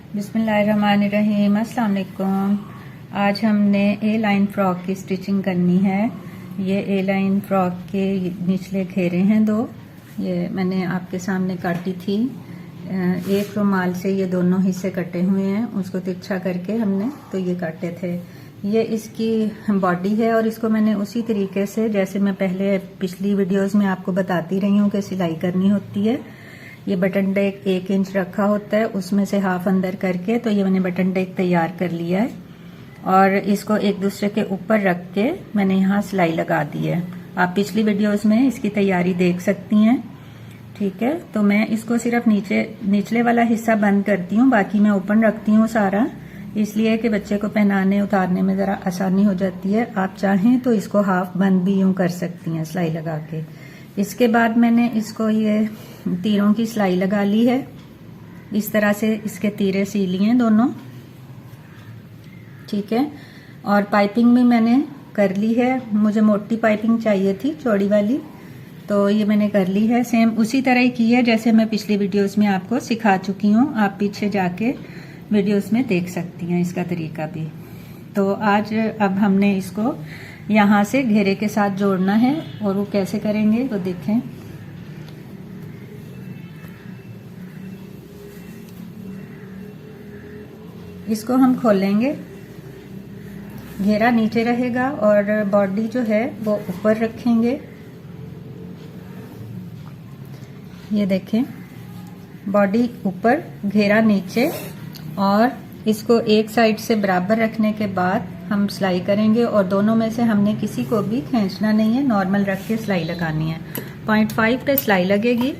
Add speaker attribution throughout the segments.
Speaker 1: बिस्मिल्लाहिर्रहमानिर्रहीम। अस्सलाम वालेकुम। आज हमने ए लाइन फ्रॉक की स्टिचिंग करनी है। ये ए लाइन फ्रॉक के निचले घेरे हैं दो, ये मैंने आपके सामने काटी थी। एक रुमाल से ये दोनों हिस्से कटे हुए हैं, उसको तिरछा करके हमने तो ये काटे थे। ये इसकी बॉडी है और इसको मैंने उसी तरीके से जैसे मैं पहले पिछली वीडियोस में आपको बताती रही हूँ कि सिलाई करनी होती है। ये बटन डेक 1 इंच रखा होता है, उसमें से हाफ अंदर करके तो ये मैंने बटन डेक तैयार कर लिया है और इसको एक दूसरे के ऊपर रख के मैंने यहाँ सिलाई लगा दी है। आप पिछली वीडियोस में इसकी तैयारी देख सकती हैं। ठीक है, तो मैं इसको सिर्फ निचले वाला हिस्सा बंद करती हूँ, बाकी मैं ओपन रखती हूँ सारा, इसलिए कि बच्चे को पहनाने उतारने में जरा आसानी हो जाती है। आप चाहें तो इसको हाफ बंद भी यूं कर सकती हैं सिलाई लगा के। इसके बाद मैंने इसको ये तीरों की सिलाई लगा ली है। इस तरह से इसके तीरे सी लिए दोनों। ठीक है, और पाइपिंग भी मैंने कर ली है। मुझे मोटी पाइपिंग चाहिए थी, चौड़ी वाली, तो ये मैंने कर ली है। सेम उसी तरह ही की है जैसे मैं पिछली वीडियोस में आपको सिखा चुकी हूँ। आप पीछे जाके वीडियोस में देख सकती हैं इसका तरीका भी। तो आज अब हमने इसको यहाँ से घेरे के साथ जोड़ना है और वो कैसे करेंगे तो देखें। इसको हम खोलेंगे, घेरा नीचे रहेगा और बॉडी जो है वो ऊपर रखेंगे। ये देखें, बॉडी ऊपर, घेरा नीचे, और इसको एक साइड से बराबर रखने के बाद हम सिलाई करेंगे। और दोनों में से हमने किसी को भी खींचना नहीं है, नॉर्मल रख के सिलाई लगानी है। 0.5 पे सिलाई लगेगी।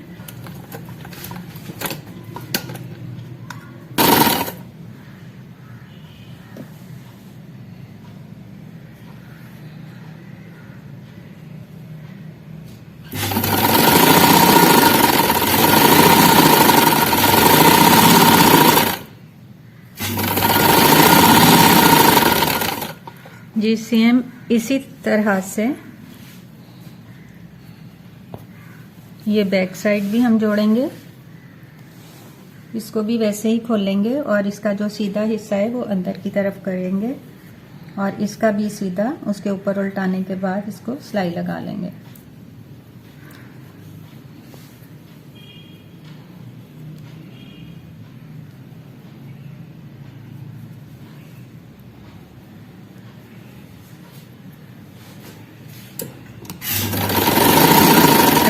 Speaker 1: जी सेम इसी तरह से ये बैक साइड भी हम जोड़ेंगे। इसको भी वैसे ही खोलेंगे और इसका जो सीधा हिस्सा है वो अंदर की तरफ करेंगे और इसका भी सीधा उसके ऊपर उल्टाने के बाद इसको सिलाई लगा लेंगे।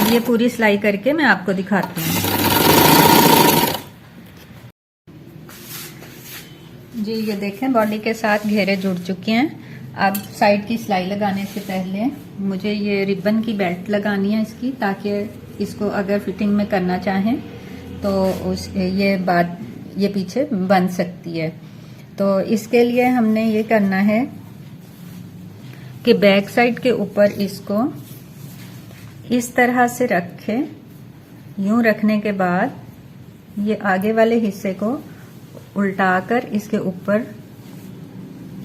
Speaker 1: ये पूरी सिलाई करके मैं आपको दिखाती हूँ। जी ये देखें, बॉडी के साथ घेरे जुड़ चुके हैं। अब साइड की सिलाई लगाने से पहले मुझे ये रिबन की बेल्ट लगानी है इसकी, ताकि इसको अगर फिटिंग में करना चाहें तो ये पीछे बन सकती है। तो इसके लिए हमने ये करना है कि बैक साइड के ऊपर इसको इस तरह से रखें। यूं रखने के बाद ये आगे वाले हिस्से को उल्टाकर इसके ऊपर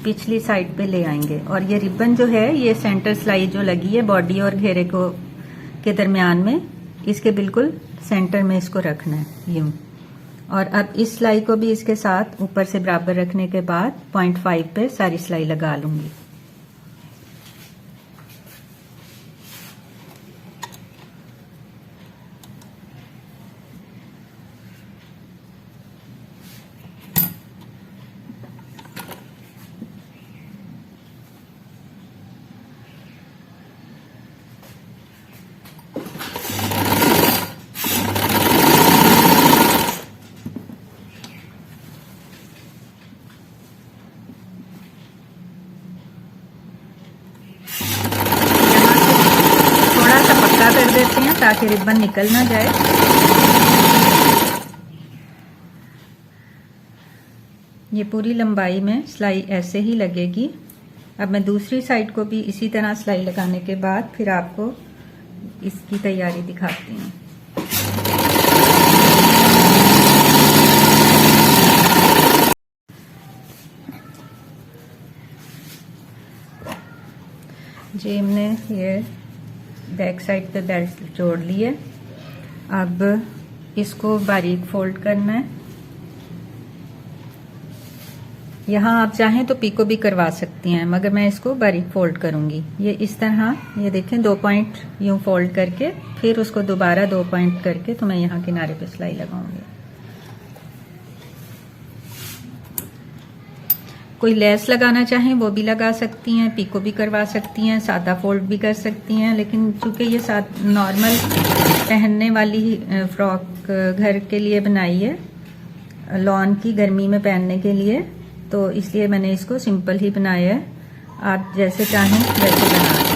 Speaker 1: पिछली साइड पे ले आएंगे और ये रिबन जो है ये सेंटर सिलाई जो लगी है बॉडी और घेरे को के दरमियान में, इसके बिल्कुल सेंटर में इसको रखना है यूं। और अब इस सिलाई को भी इसके साथ ऊपर से बराबर रखने के बाद 0.5 पे सारी सिलाई लगा लूंगी। कर देते हैं ताकि रिबन निकल ना जाए। ये पूरी लंबाई में सिलाई ऐसे ही लगेगी। अब मैं दूसरी साइड को भी इसी तरह सिलाई लगाने के बाद फिर आपको इसकी तैयारी दिखाती हूँ। जी हमने ये बैक साइड पे बेल्ट जोड़ ली है। अब इसको बारीक फोल्ड करना है। यहाँ आप चाहें तो पिको भी करवा सकती हैं, मगर मैं इसको बारीक फोल्ड करूंगी। ये इस तरह, ये देखें 2 पॉइंट यूं फोल्ड करके फिर उसको दोबारा 2 पॉइंट करके तो मैं यहाँ किनारे पे सिलाई लगाऊंगी। कोई लेस लगाना चाहें वो भी लगा सकती हैं, पिको भी करवा सकती हैं, सादा फोल्ड भी कर सकती हैं। लेकिन चूंकि ये नॉर्मल पहनने वाली फ्रॉक घर के लिए बनाई है, लॉन की गर्मी में पहनने के लिए, तो इसलिए मैंने इसको सिंपल ही बनाया है। आप जैसे चाहें वैसे बना लें।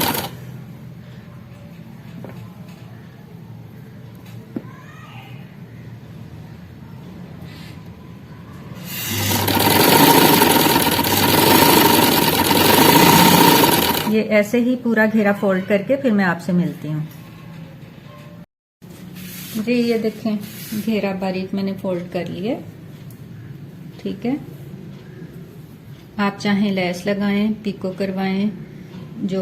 Speaker 1: ये ऐसे ही पूरा घेरा फोल्ड करके फिर मैं आपसे मिलती हूँ। जी ये देखें, घेरा बारीक मैंने फोल्ड कर लिया, ठीक है। आप चाहें लेस लगाएं, पिको करवाएं, जो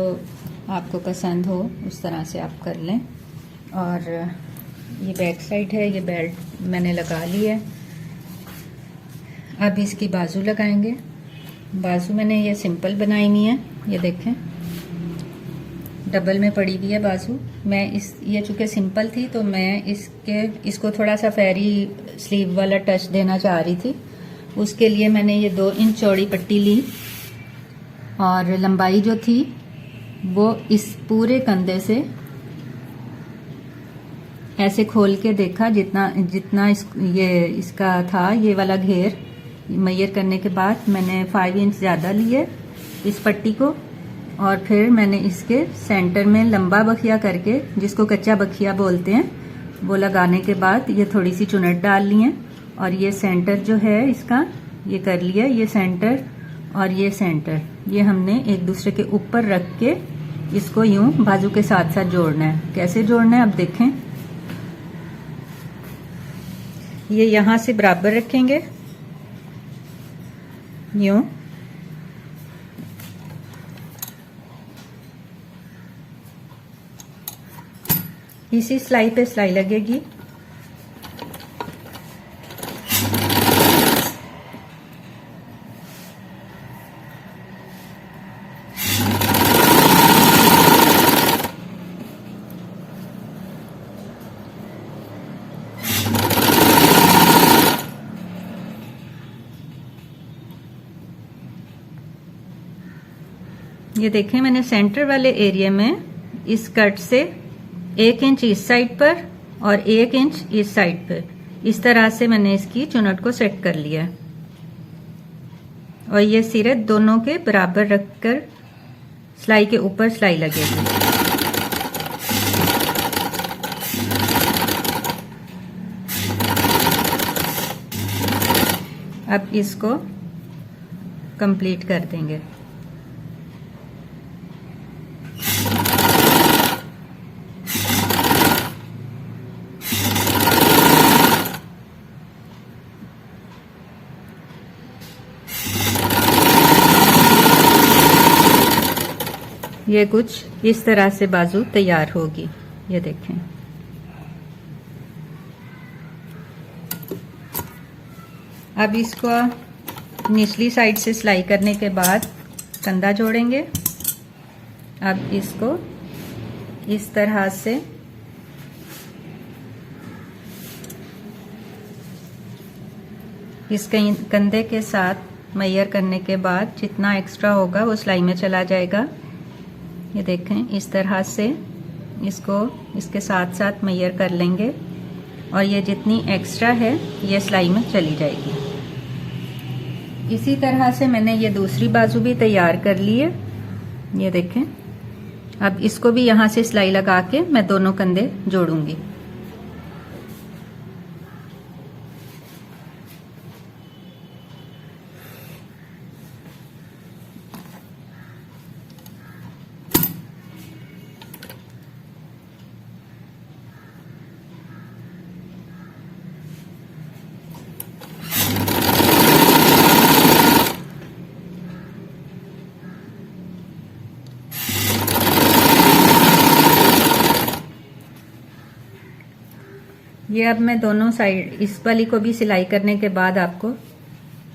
Speaker 1: आपको पसंद हो उस तरह से आप कर लें। और ये बैक साइड है, ये बेल्ट मैंने लगा ली है। अब इसकी बाजू लगाएंगे। बाजू मैंने ये सिंपल बनाई हुई है, ये देखें डबल में पड़ी हुई है बाजू। मैं ये चूंकि सिंपल थी तो मैं इसको थोड़ा सा फेरी स्लीव वाला टच देना चाह रही थी। उसके लिए मैंने ये 2 इंच चौड़ी पट्टी ली और लंबाई जो थी वो इस पूरे कंधे से ऐसे खोल के देखा, जितना इसका था ये वाला घेर मेजर करने के बाद मैंने 5 इंच ज़्यादा लिए इस पट्टी को। और फिर मैंने इसके सेंटर में लंबा बखिया करके, जिसको कच्चा बखिया बोलते हैं, वो लगाने के बाद ये थोड़ी सी चुनट डाल ली है। और ये सेंटर जो है इसका ये कर लिया, ये सेंटर और ये सेंटर ये हमने एक दूसरे के ऊपर रख के इसको यूं बाजू के साथ साथ जोड़ना है। कैसे जोड़ना है अब देखें। ये यहां से बराबर रखेंगे यूं, इसी सिलाई पे सिलाई लगेगी। ये देखें मैंने सेंटर वाले एरिया में इस कट से 1 इंच इस साइड पर और 1 इंच इस साइड पर, इस तरह से मैंने इसकी चुनट को सेट कर लिया। और ये सिरे दोनों के बराबर रखकर सिलाई के ऊपर सिलाई लगेगी। अब इसको कंप्लीट कर देंगे। ये कुछ इस तरह से बाजू तैयार होगी, ये देखें। अब इसको निचली साइड से सिलाई करने के बाद कंधा जोड़ेंगे। अब इसको इस तरह से इस कंधे के साथ मेजर करने के बाद जितना एक्स्ट्रा होगा वो सिलाई में चला जाएगा। ये देखें इस तरह से इसको इसके साथ साथ मेजर कर लेंगे और ये जितनी एक्स्ट्रा है ये सिलाई में चली जाएगी। इसी तरह से मैंने ये दूसरी बाजू भी तैयार कर ली है, ये देखें। अब इसको भी यहाँ से सिलाई लगा के मैं दोनों कंधे जोड़ूंगी। ये अब मैं दोनों साइड इस वाली को भी सिलाई करने के बाद आपको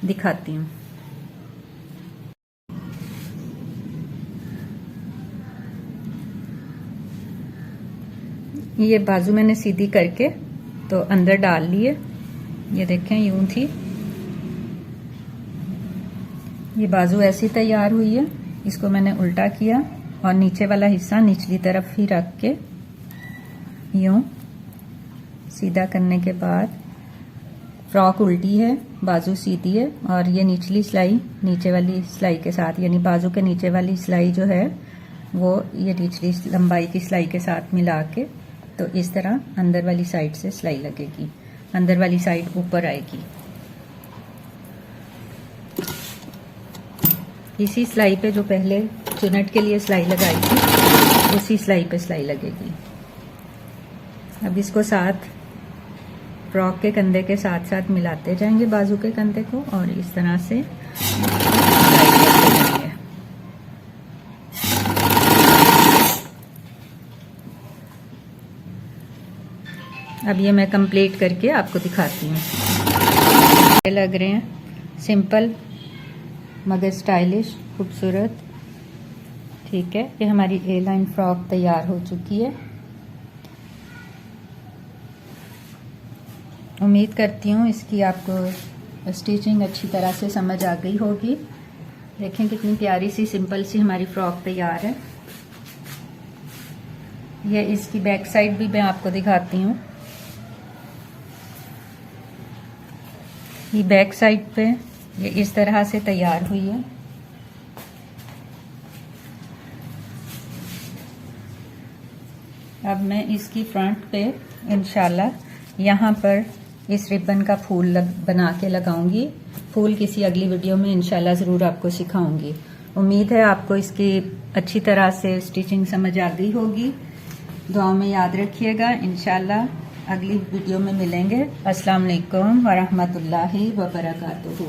Speaker 1: दिखाती हूँ। ये बाजू मैंने सीधी करके तो अंदर डाल लिए। ये देखें यूं थी, ये बाजू ऐसी तैयार हुई है। इसको मैंने उल्टा किया और नीचे वाला हिस्सा निचली तरफ ही रख के यूं सीधा करने के बाद फ्रॉक उल्टी है, बाजू सीधी है और ये निचली सिलाई नीचे वाली सिलाई के साथ, यानी बाजू के नीचे वाली सिलाई जो है वो ये निचली लंबाई की सिलाई के साथ मिला के तो इस तरह अंदर वाली साइड से सिलाई लगेगी, अंदर वाली साइड ऊपर आएगी। इसी सिलाई पे जो पहले चुनट के लिए सिलाई लगाई थी उसी सिलाई पे सिलाई लगेगी। अब इसको साथ फ्रॉक के कंधे के साथ साथ मिलाते जाएंगे बाजू के कंधे को और इस तरह से सिलाई करते जाएंगे। अब ये मैं कंप्लीट करके आपको दिखाती हूँ। ये लग रहे हैं सिंपल मगर स्टाइलिश, खूबसूरत। ठीक है, ये हमारी ए लाइन फ्रॉक तैयार हो चुकी है। उम्मीद करती हूँ इसकी आपको स्टिचिंग अच्छी तरह से समझ आ गई होगी। देखें कितनी प्यारी सी सिंपल सी हमारी फ्रॉक तैयार है। ये इसकी बैक साइड भी मैं आपको दिखाती हूँ। ये बैक साइड पे ये इस तरह से तैयार हुई है। अब मैं इसकी फ्रंट पे इंशाल्लाह यहाँ पर इस रिबन का फूल बना के लगाऊंगी। फूल किसी अगली वीडियो में इंशाल्लाह ज़रूर आपको सिखाऊंगी। उम्मीद है आपको इसकी अच्छी तरह से स्टिचिंग समझ आ गई होगी। दुआ में याद रखिएगा। इंशाल्लाह अगली वीडियो में मिलेंगे। अस्सलाम वालेकुम व रहमतुल्लाहि व बरकातुहू।